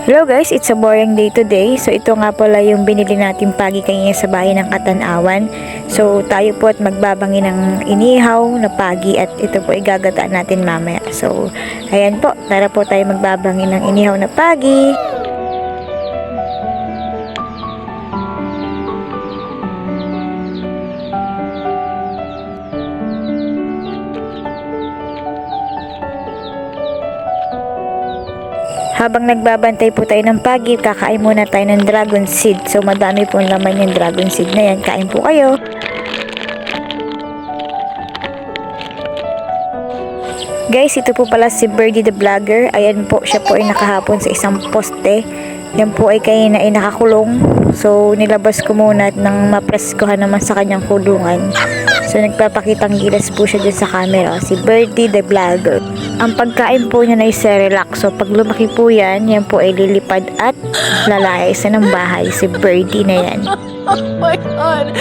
Hello guys, it's a boring day today. So ito nga pala yung binili natin pagi kanina sa bayan ng Katanawan. So tayo po at magbabangi ng inihaw na pagi at ito po igagataan natin mamaya. So ayan po, tara po tayo magbabangi ng inihaw na pagi. Habang nagbabantay po tayo ng pagi, kakain muna tayo ng dragon seed. So madami po laman yung dragon seed na yan. Kain po kayo. Guys, ito po pala si Birdie the Vlogger. Ayan po, siya po ay nakahapon sa isang poste. Yan po ay kanina ay nakakulong. So nilabas ko muna nang mapreskohan naman sa kanyang kulungan. So nagpapakitang gilas po siya dyan sa camera, si Birdie the Vlogger. Ang pagkain po niya ay Cerelac. So pag lumaki po yan, yan po ay lilipad at lalayas na ng bahay, si Birdie na yan. Oh my God!